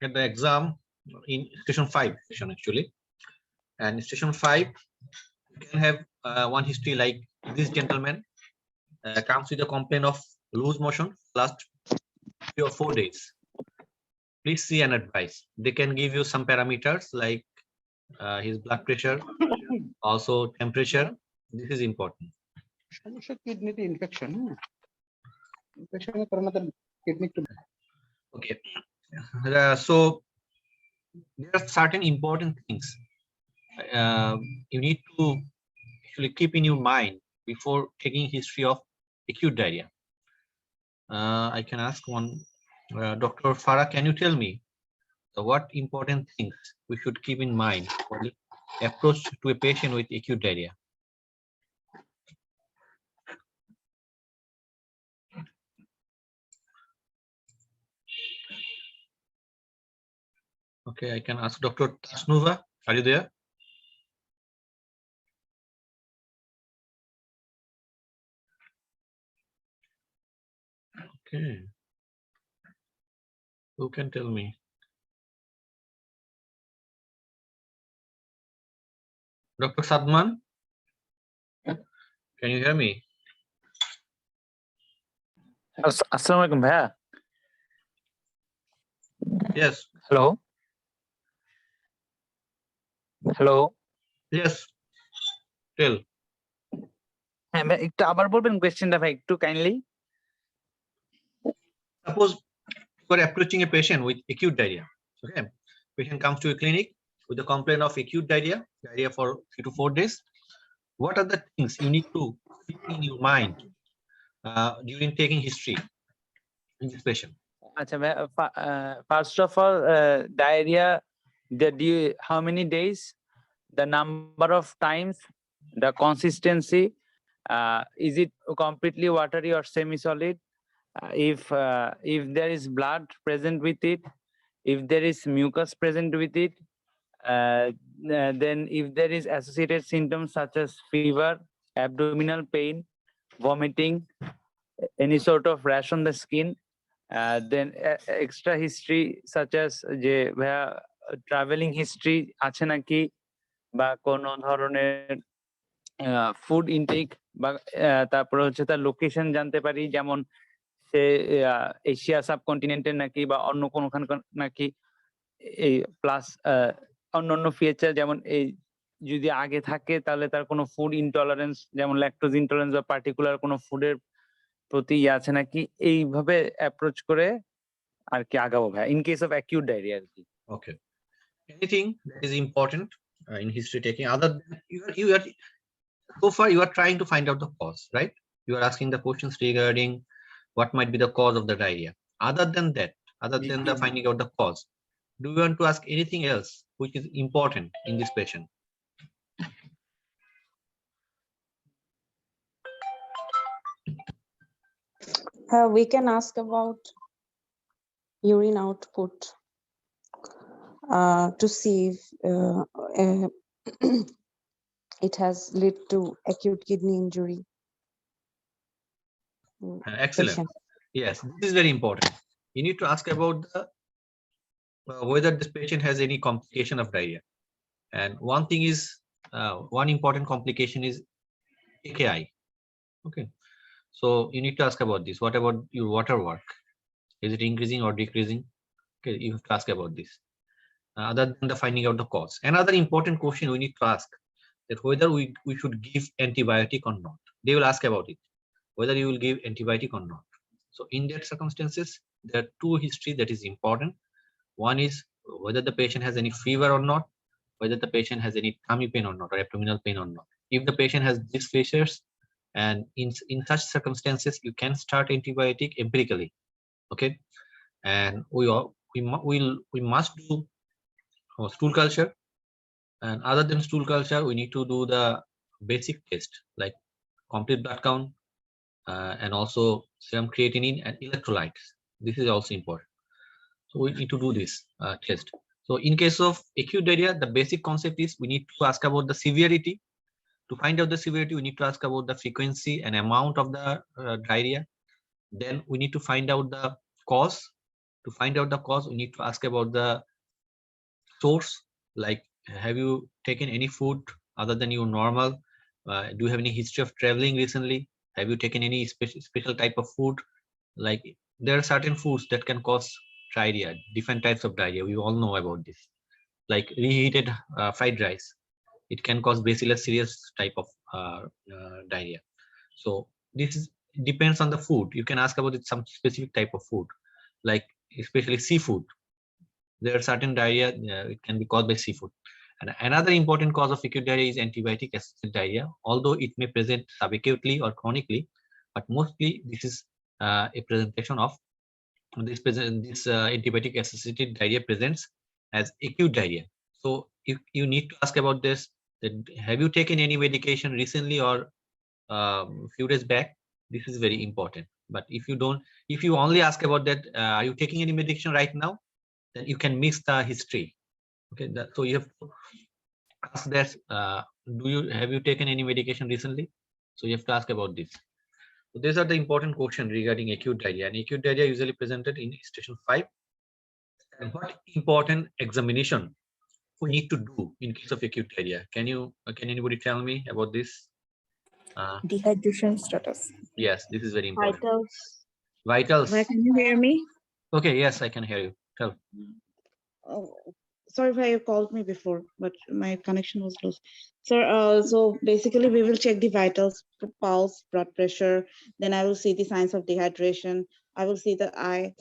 at the exam in station 5 session actually, and station 5 you can have one history like this gentleman comes with a complaint of loose motion last 3 or 4 days. Please see and advise. They can give you some parameters like his blood pressure, also temperature. This is important. Kidney infection. Infection kidney. Okay. So there are certain important things you need to actually keep in your mind before taking history of acute diarrhea. I can ask one, Dr. Farah, can you tell me what important things we should keep in mind for the approach to a patient with acute diarrhea? Okay, I can ask Dr. Tasnuva. Are you there? Okay. Who can tell me? Dr. Sadman? Can you hear me? Assalamualaikum, bhaiya. Yes. Hello. Hello. Yes. Tell. একটু আবার বলবেন কোয়েশ্চেনটা ভাই একটু kindly. Suppose you are approaching a patient with acute diarrhea. Okay. Patient comes to a clinic with a complaint of acute diarrhea for 3 to 4 days. What are the things you need to keep in your mind during taking history in this patient? আচ্ছা ভাই, first of all, diarrhea, how many days, the number of times, the consistency, is it completely watery or semi-solid? If there is blood present with it, if there is mucus present with it, then if there is associated symptoms such as fever, abdominal pain, vomiting, any sort of rash on the skin, then extra history such as যে traveling history আছে নাকি, বা কোনো ধরনের food intact, বা তারপরে হচ্ছে তার লোকেশন জানতে পারি, যেমন সে এশিয়া সাবকন্টিনেন্টের নাকি বা অন্য কোনোখানকার নাকি, এই প্লাস অন্যান্য ফিচার যেমন এই যদি আগে থাকে তাহলে তার কোনো ফুড ইনটলারেন্স যেমন ল্যাকটোজ ইনটলারেন্স বা পার্টিকুলার কোনো ফুডের প্রতি আছে নাকি, এইভাবে অ্যাপ্রোচ করে আর কি আগাবো ভাই in case of acute diarrhoea আর কি। Okay. Anything that is important in history taking other than you are so far you are trying to find out the cause, right? You are asking the questions regarding what might be the cause of the diarrhea. Other than that, other than the finding out the cause, do you want to ask anything else which is important in this patient? We can ask about urine output to see if it has led to acute kidney injury. Excellent. Patient. Yes, this is very important. You need to ask about the whether this patient has any complication of diarrhea. And one thing is, one important complication is AKI. Okay. So you need to ask about this. What about your water work? Is it increasing or decreasing? Okay, you have to ask about this. Other than the finding out the cause. Another important question we need to ask that whether we should give antibiotic or not. They will ask about it, whether you will give antibiotic or not. So in that circumstances, there are two history that is important. One is whether the patient has any fever or not, whether the patient has any tummy pain or not, or abdominal pain or not. If the patient has these features, and in such circumstances, you can start antibiotic empirically. Okay, and we must do stool culture, and other than stool culture, we need to do the basic test like complete blood count, and also serum creatinine and electrolytes. This is also important. So we need to do this test. So in case of acute diarrhea, the basic concept is we need to ask about the severity. To find out the severity, we need to ask about the frequency and amount of the diarrhea. Then we need to find out the cause. To To find out the cause, we need to ask about the source, like have you taken any food other than your normal? Do you have any history of traveling recently? Have you taken any special type of food? Like there are certain foods that can cause diarrhea, different types of diarrhea. We all know about this. Like reheated fried rice, it can cause bacillus cereus type of diarrhea. So this is, depends on the food. You can ask about it, some specific type of food, like especially seafood. There are certain diarrhea, it can be caused by seafood. And another important cause of acute diarrhea is antibiotic associated diarrhea, although it may present subacutely or chronically, but mostly this is a presentation of this antibiotic associated diarrhea presents as acute diarrhea. So you need to ask about this, that have you taken any medication recently or few days back? This is very important. But if you don't, if you only ask about that, are you taking any medication right now, then you can miss the history. Okay, so you have to ask that, have you taken any medication recently? So you have to ask about this. So these are the important questions regarding acute diarrhea, and acute diarrhea usually presented in station 5. And what important examination we need to do in case of acute diarrhea? Can anybody tell me about this? Dehydration status. Yes, this is very important. Vitals. Vitals. Can you hear me? Okay, yes, I can hear you. Tell. Oh, sorry if I called me before, but my connection was lost. Sir, so basically we will check the vitals, pulse, blood pressure. Then I will see the signs of dehydration. I will see the eye,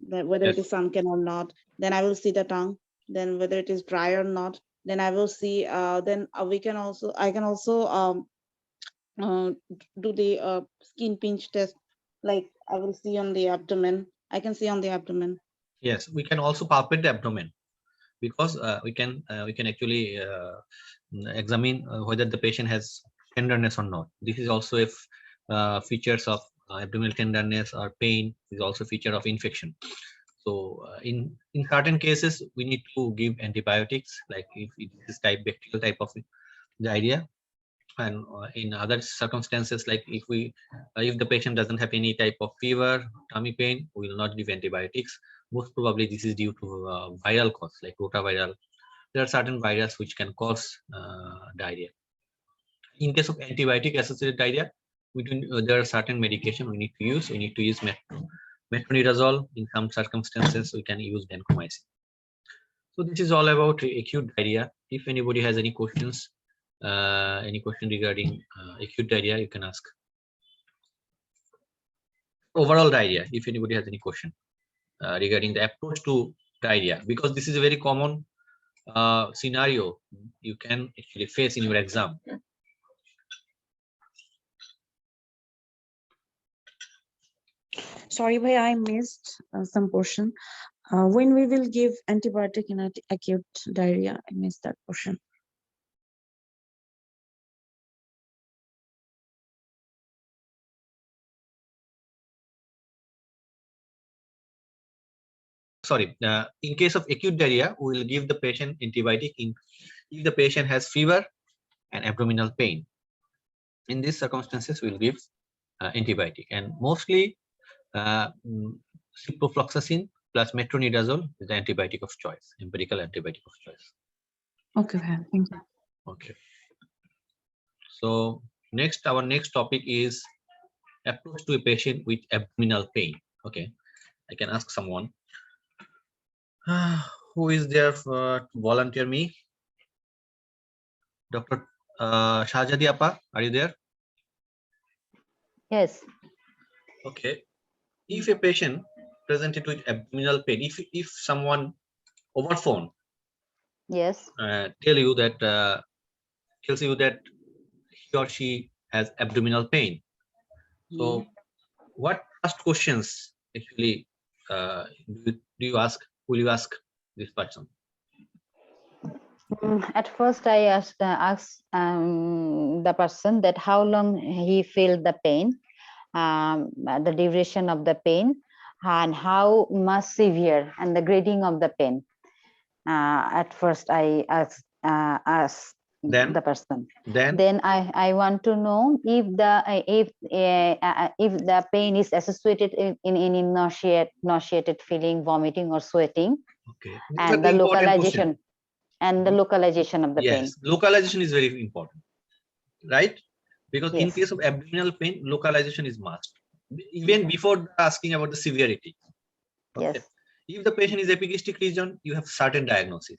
that whether Yes. it is sunken or not. Then I will see the tongue. Then whether it is dry or not. Then I will see. I can also do the skin pinch test. Like I will see on the abdomen. I can see on the abdomen. Yes, we can also palpate the abdomen, because we can actually examine whether the patient has tenderness or not. This is also if features of abdominal tenderness or pain is also feature of infection. So in certain cases we need to give antibiotics, like if it is bacterial type of diarrhea. And in other circumstances, like if the patient doesn't have any type of fever, tummy pain, we will not give antibiotics. Most probably this is due to viral cause, like rotaviral. There are certain viruses which can cause diarrhea. In case of antibiotic associated diarrhea, there are certain medication we need to use. We need to use metronidazole. In some circumstances, we can use vancomycin. So this is all about acute diarrhea. If anybody has any questions, any question regarding acute diarrhea, you can ask. Overall diarrhea, if anybody has any question regarding the approach to diarrhea, because this is a very common scenario you can actually face in your exam. Sorry, bhai, I missed some portion. When we will give antibiotic in acute diarrhea, I missed that portion. Sorry, in case of acute diarrhea, we will give the patient antibiotic if the patient has fever and abdominal pain. In these circumstances, we will give antibiotic, and mostly ciprofloxacin plus metronidazole is the antibiotic of choice, empirical antibiotic of choice. Okay, bhai, thank you. Okay. So our next topic is approach to a patient with abdominal pain. Okay, I can ask someone. Who is there to volunteer me? Dr. Shahjadi Appa, are you there? Yes. Okay. If a patient presented with abdominal pain, if someone over phone Yes. tells you that he or she has abdominal pain, so what first questions actually do you ask? Will you ask this person? At first, I asked the person that how long he felt the pain, the duration of the pain, and how much severe, and the grading of the pain. At first, I asked Then the person. then Then I want to know if the pain is associated in any nauseated feeling, vomiting or sweating, okay. These are and the the important question. localization of the pain. Yes, localization is very important, right? Because in Yes. case of abdominal pain, localization is must. Even before asking about the severity. Okay. Yes. If the patient is epigastric region, you have certain diagnosis.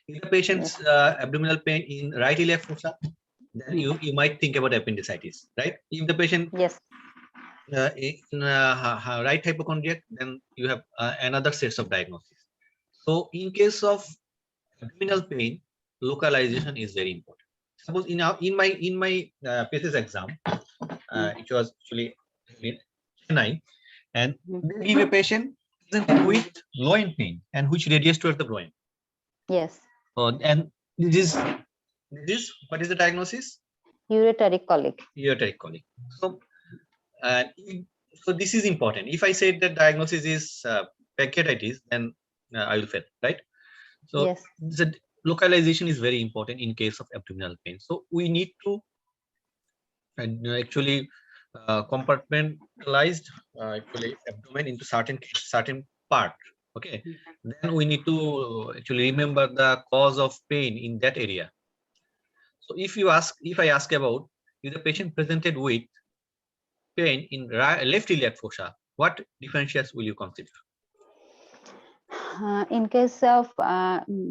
If the patient's abdominal pain in right iliac fossa, then you might think about appendicitis, right? If the patient Yes. in right hypochondriac, then you have another sets of diagnosis. So in case of abdominal pain, localization is very important. Suppose in my PSS exam, it was actually in Chennai, and they give a patient presented with groin pain and which radiates towards the groin. Yes. And this what is the diagnosis? Ureteric colic. Ureteric colic. So, uh, so this is important. If I said that diagnosis is pancreatitis, then I will fail, right? So Yes. the localization is very important in case of abdominal pain. So we need to actually compartmentalized actually abdomen into certain part. Okay, then we need to actually remember the cause of pain in that area. So if I ask about if the patient presented with pain in left iliac fossa, what differentials will you consider? In case of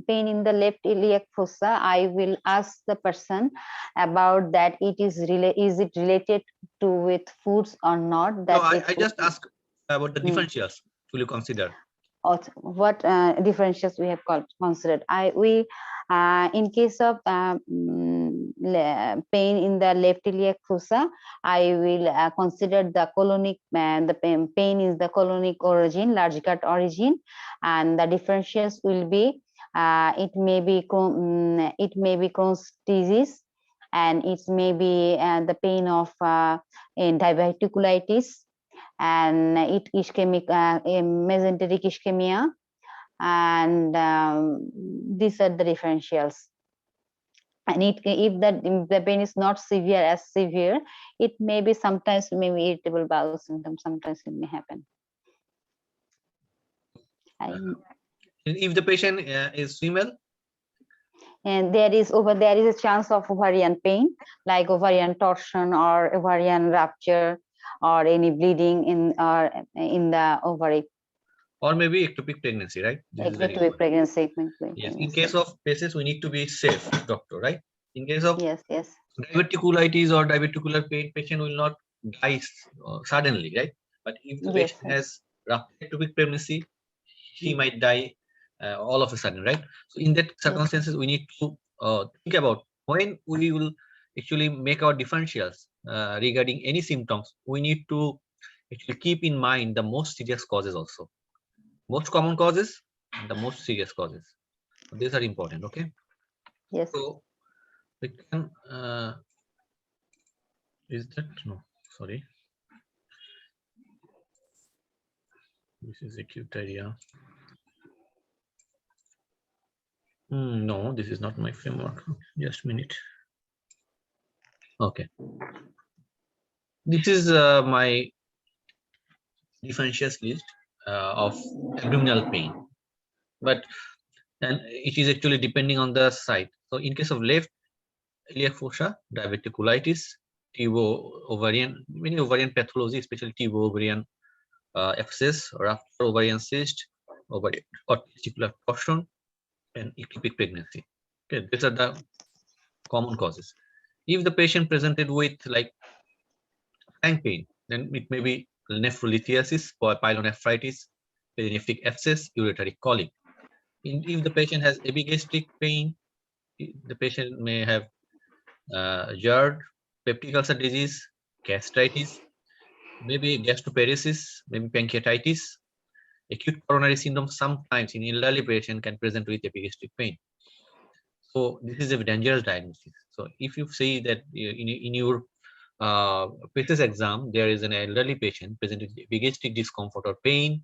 pain in the left iliac fossa, I will ask the person about that is it related to with foods or not? No, That I just ask about the differentials. Will you consider? What differentials we have considered. In case of pain in the left iliac fossa, I will consider the colonic the pain is the colonic origin, large gut origin, and the differentials will be it may be Crohn's disease, and it may be the pain of in diverticulitis, and it ischemic mesenteric ischemia, and these are the differentials. And if the pain is not severe, it may be sometimes maybe irritable bowel symptoms, sometimes it may happen. If the patient is female, and there is a chance of ovarian pain, like ovarian torsion or ovarian rupture, or any bleeding in the ovary. or maybe ectopic pregnancy, right? Ectopic pregnancy. Yes. In case of cases, we need to be safe, doctor, right? In case of yes. diverticulitis or diverticular pain, patient will not die suddenly, right? But if the patient has rapid ectopic pregnancy, he might die all of a sudden, right? So in that circumstances, we need to think about when we will actually make our differentials regarding any symptoms. We need to actually keep in mind the most serious causes also. Most common causes and the most serious causes. These are important, okay? Yes. So we can is that no, sorry. This is acute diarrhea. No, this is not my framework. Just a minute. Okay. This is my differentials list of abdominal pain, but and it is actually depending on the site. So in case of left iliac fossa, diverticulitis, ovarian, many ovarian pathology, especially ovarian abscess or after ovarian cyst, ovarian or testicular torsion, and ectopic pregnancy. Okay, these are the common causes. If the patient presented with like flank pain, then it may be nephrolithiasis, pyelonephritis, perinephric abscess, ureteric colic. If the patient has epigastric pain, the patient may have GERD, peptic ulcer disease, gastritis, maybe gastroparesis, maybe pancreatitis. Acute coronary syndrome sometimes in elderly patient can present with epigastric pain. So this is a dangerous diagnosis. So if you see that in your PSS exam, there is an elderly patient presenting epigastric discomfort or pain,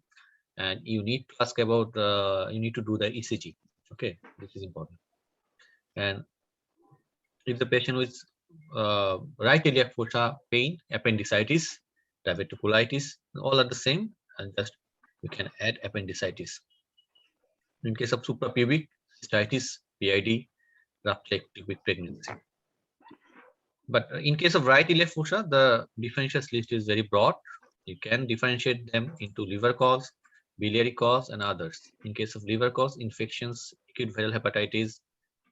and you need to ask about, you need to do the ECG. Okay, this is important. And If the patient with right iliac fossa pain, appendicitis, diverticulitis, all are the same, and just you can add appendicitis. In case of suprapubic cystitis, PID, rupture ectopic pregnancy. But in case of right iliac fossa, the differentials list is very broad. You can differentiate them into liver cause, biliary cause, and others. In case of liver cause, infections, acute viral hepatitis,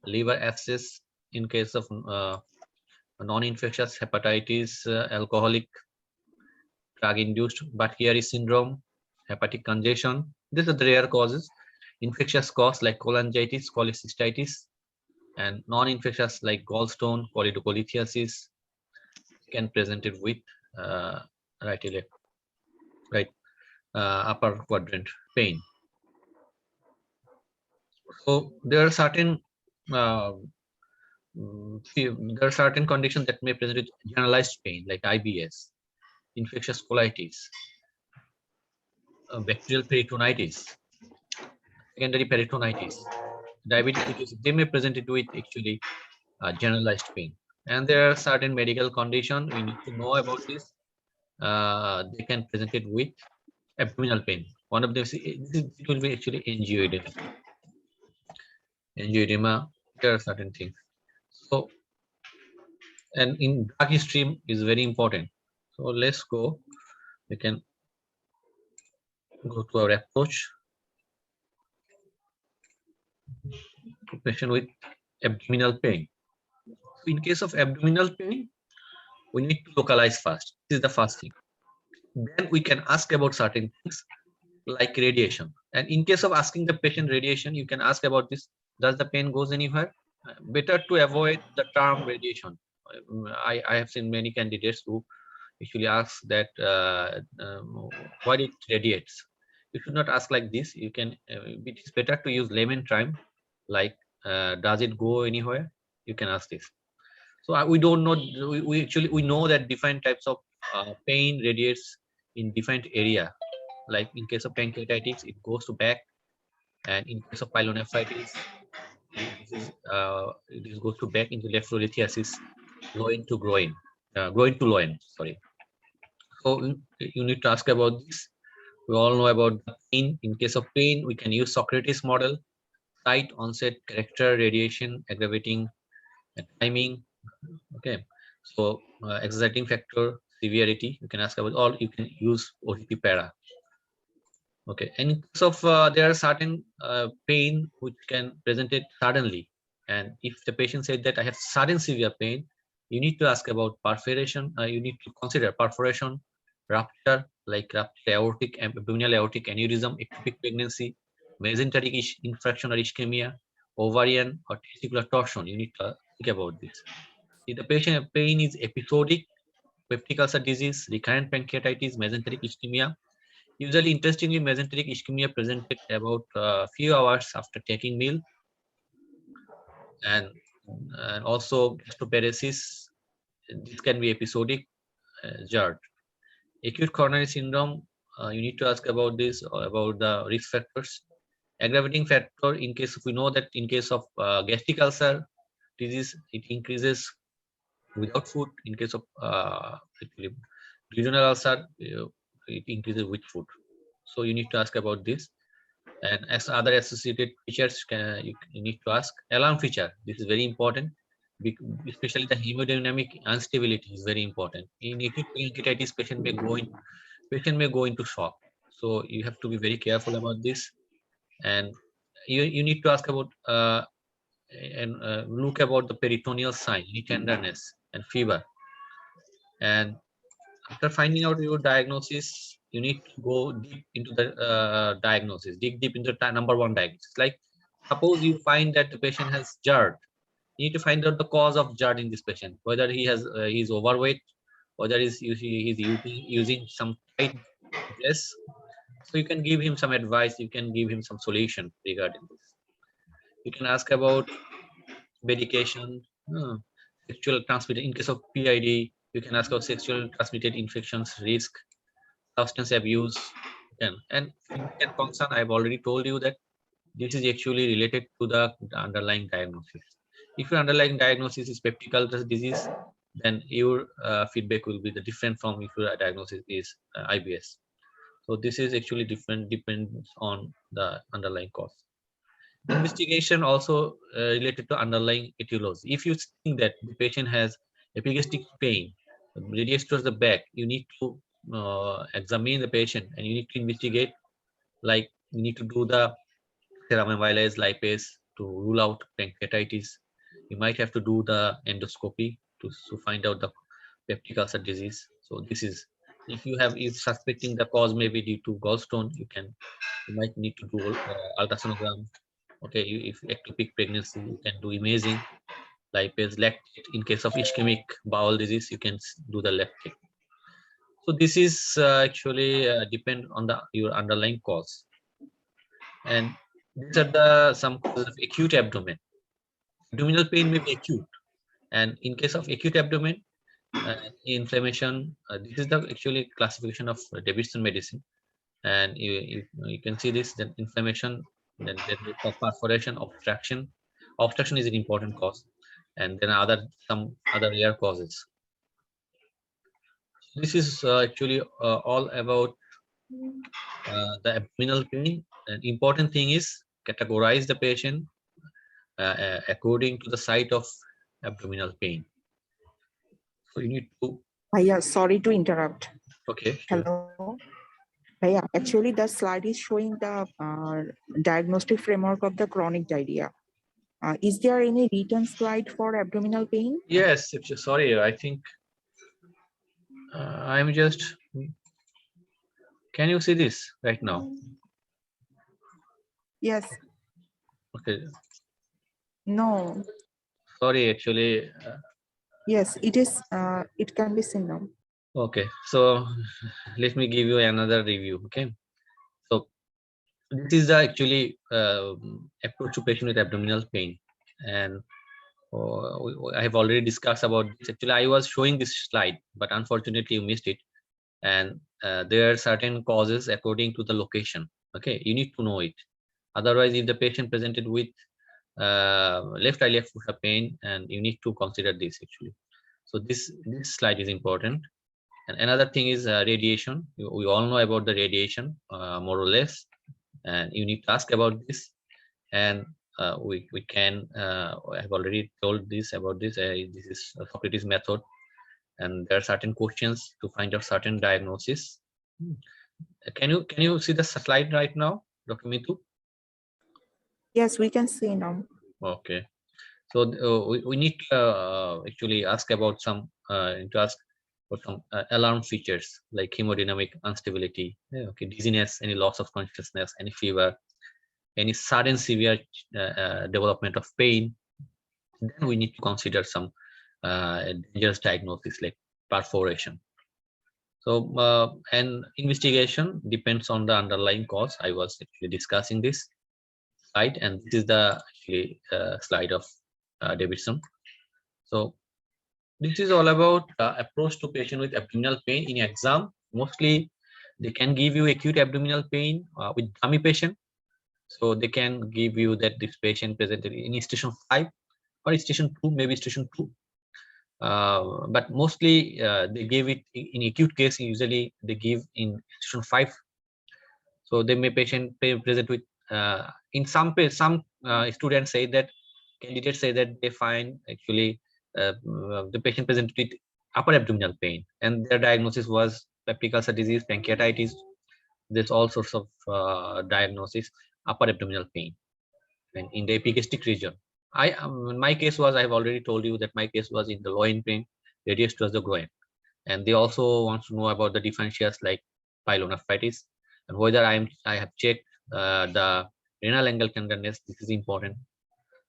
liver abscess. In case of non-infectious hepatitis, alcoholic drug-induced Budd-Chiari syndrome, hepatic congestion. These are the rare causes. Infectious cause like cholangitis, cholecystitis, and non-infectious like gallstone, choledocholithiasis can present it with right iliac, right upper quadrant pain. So there are certain conditions that may present with generalized pain like IBS, infectious colitis, bacterial peritonitis, secondary peritonitis, diabetes. They may present it with actually generalized pain. And there are certain medical conditions we need to know about this. They can present it with abdominal pain. One of them it will be actually angioedema. Angioedema, there are certain things. So, and in drug stream is very important. So let's go. We can go to our approach. Patient with abdominal pain. So in case of abdominal pain, we need to localize first. This is the first thing. Then we can ask about certain things like radiation. And in case of asking the patient radiation, you can ask about this. Does the pain goes anywhere? Better to avoid the term radiation. I have seen many candidates who actually ask that why it radiates. You should not ask like this. You can. It is better to use layman term like does it go anywhere? You can ask this. So we don't know. We know that different types of pain radiates in different area. Like in case of pancreatitis, it goes to back, and in case of pyelonephritis, this goes to back into nephrolithiasis, loin to groin, groin to loin. Sorry. So you need to ask about this. We all know about the pain. In case of pain, we can use Socrates model, site, onset, character, radiation, aggravating, and timing. Okay. So exciting factor, severity. You can ask about all. You can use OTP para. Okay, and in case of there are certain pain which can present it suddenly, and if the patient said that I have sudden severe pain, you need to ask about perforation. You need to consider perforation, rupture like rupture aortic, abdominal aortic aneurysm, ectopic pregnancy, mesenteric infraction or ischemia, ovarian or testicular torsion. You need to think about this. If the patient pain is episodic, peptic ulcer disease, recurrent pancreatitis, mesenteric ischemia. Usually, interestingly, mesenteric ischemia presented about a few hours after taking meal, and also gastroparesis. This can be episodic, GERD. Acute coronary syndrome. You need to ask about this or about the risk factors. Aggravating factor in case we know that in case of gastric ulcer disease, it increases without food. In case of duodenal ulcer, it increases with food. So you need to ask about this. And as other associated features, you need to ask. Alarm feature. This is very important, especially the hemodynamic instability is very important. In acute pancreatitis, patient may go into shock. So you have to be very careful about this. And you need to ask about and look about the peritoneal sign, tenderness and fever. And after finding out your diagnosis, you need to go deep into the diagnosis, dig deep into the number one diagnosis. Like suppose you find that the patient has GERD, you need to find out the cause of GERD in this patient, whether he's overweight, whether he's using some tight dress. So you can give him some advice, you can give him some solution regarding this. You can ask about medication, sexual transmitted, in case of PID, you can ask about sexual transmitted infections risk, substance abuse, and concern. I've already told you that this is actually related to the underlying diagnosis. If your underlying diagnosis is peptic ulcer disease, then your feedback will be the different from if your diagnosis is IBS. So this is actually different, depends on the underlying cause. Investigation also related to underlying etiology. If you think that the patient has epigastric pain, radiates towards the back, you need to examine the patient and you need to investigate. Like you need to do the serum amylase lipase to rule out pancreatitis. You might have to do the endoscopy to find out the peptic ulcer disease. So this is, if you have, if suspecting the cause may be due to gallstone, you might need to do ultrasonogram. Okay, if ectopic pregnancy, you can do imaging, lipase, lactate. In case of ischemic bowel disease, you can do the lactate. So this is actually depend on your underlying cause. And these are the some causes of acute abdomen. Abdominal pain may be acute, and in case of acute abdomen, inflammation. This is the actually classification of Davidson medicine, and you can see this, that inflammation, then perforation, obstruction. Obstruction is an important cause, and then some other rare causes. This is actually all about the abdominal pain. An important thing is categorize the patient according to the site of abdominal pain. So you need to. Bhaiya, sorry to interrupt. Okay. Sure. Hello. Bhaiya, actually the slide is showing the diagnostic framework of the chronic diarrhea. Is there any written slide for abdominal pain? Yes. Sorry, I think I'm just. Can you see this right now? Yes. Okay. No. Sorry, actually. Yes, it is. It can be seen now. Okay, so let me give you another review. Okay, so this is the actually approach to patient with abdominal pain, and I have already discussed about this. Actually, I was showing this slide, but unfortunately you missed it. And there are certain causes according to the location. Okay, you need to know it. Otherwise, if the patient presented with left iliac fossa pain, and you need to consider this actually. So this slide is important. And another thing is radiation. We all know about the radiation, more or less, and you need to ask about this. And we can. I have already told this about this. This is a Socrates method, and there are certain questions to find out certain diagnosis. Can you see the slide right now, Dr. Mitu? Yes, we can see now. Okay, so we need to actually ask about some alarm features like hemodynamic instability, okay, dizziness, any loss of consciousness, any fever, any sudden severe development of pain. Then we need to consider some dangerous diagnosis like perforation. So and investigation depends on the underlying cause. I was actually discussing this slide, and this is the actually slide of Davidson. So this is all about approach to patient with abdominal pain in exam. Mostly they can give you acute abdominal pain with dummy patient. So they can give you that this patient presented in station 5 or station 2, maybe station 2. But mostly they give it in acute case. Usually they give in station 5. So they may present with in some students say that, candidates say that they find actually the patient presented with upper abdominal pain, and their diagnosis was peptic ulcer disease, pancreatitis. There's all sorts of diagnosis, upper abdominal pain, and in the epigastric region. My case was, I've already told you that my case was in the loin pain, radius towards the groin, and they also want to know about the differentials like pyelonephritis, and whether I have checked the renal angle tenderness. This is important.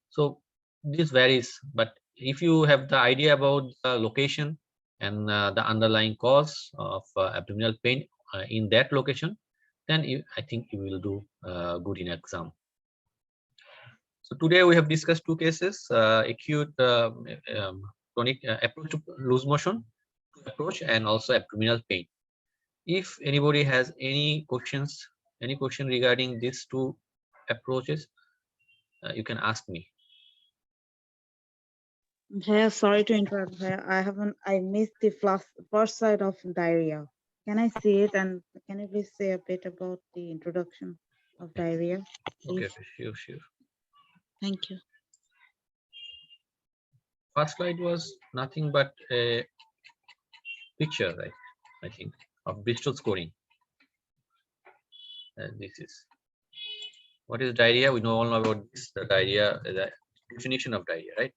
So this varies, but if you have the idea about the location and the underlying cause of abdominal pain in that location, then I think you will do good in exam. So today we have discussed two cases: acute chronic approach to loose motion approach, and also abdominal pain. If anybody has any questions, any question regarding these two approaches, you can ask me. Bhaiya, sorry to interrupt. Bhaiya, I missed the first slide of diarrhea. Can I see it, and can you please say a bit about the introduction of diarrhea, Okay, please? sure. Thank you. First slide was nothing but a picture, right? I think of Bristol scoring. And this is what is diarrhea. We know all about this. The diarrhea, the definition of diarrhea, right?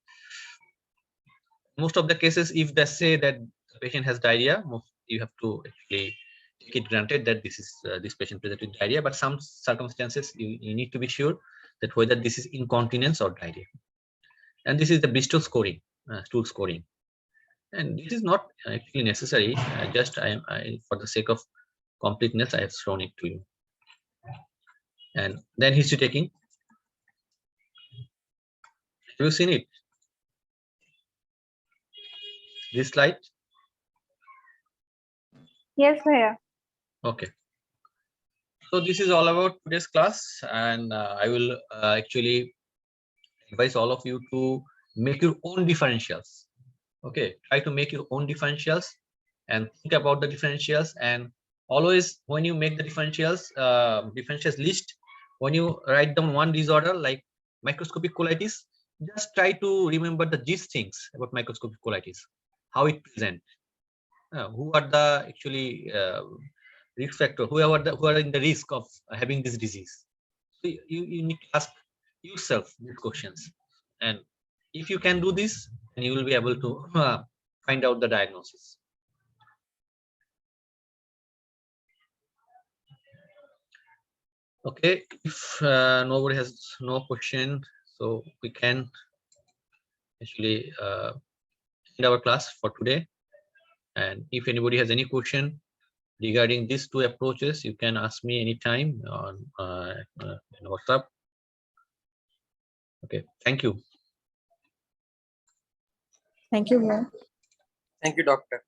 Most of the cases, if they say that the patient has diarrhea, you have to actually take it granted that this patient presented with diarrhea. But some circumstances you need to be sure that whether this is incontinence or diarrhea. And this is the Bristol scoring, stool scoring. And this is not actually necessary. Just for the sake of completeness, I have shown it to you. And then history taking. Have you seen it? This slide? Yes, Bhaiya. Okay. So this is all about today's class, and I will actually advise all of you to make your own differentials. Okay, try to make your own differentials and think about the differentials. And always, when you make the differentials list, when you write down one disorder like microscopic colitis, just try to remember these things about microscopic colitis, how it presents, who are the actually risk factor, who are in the risk of having this disease. So you need to ask yourself these questions, and if you can do this, then you will be able to find out the diagnosis. Okay, if nobody has no question, so we can actually end our class for today. And if anybody has any question regarding these two approaches, you can ask me anytime on WhatsApp. Okay, thank you. Thank you, Bhaiya. Thank you, doctor.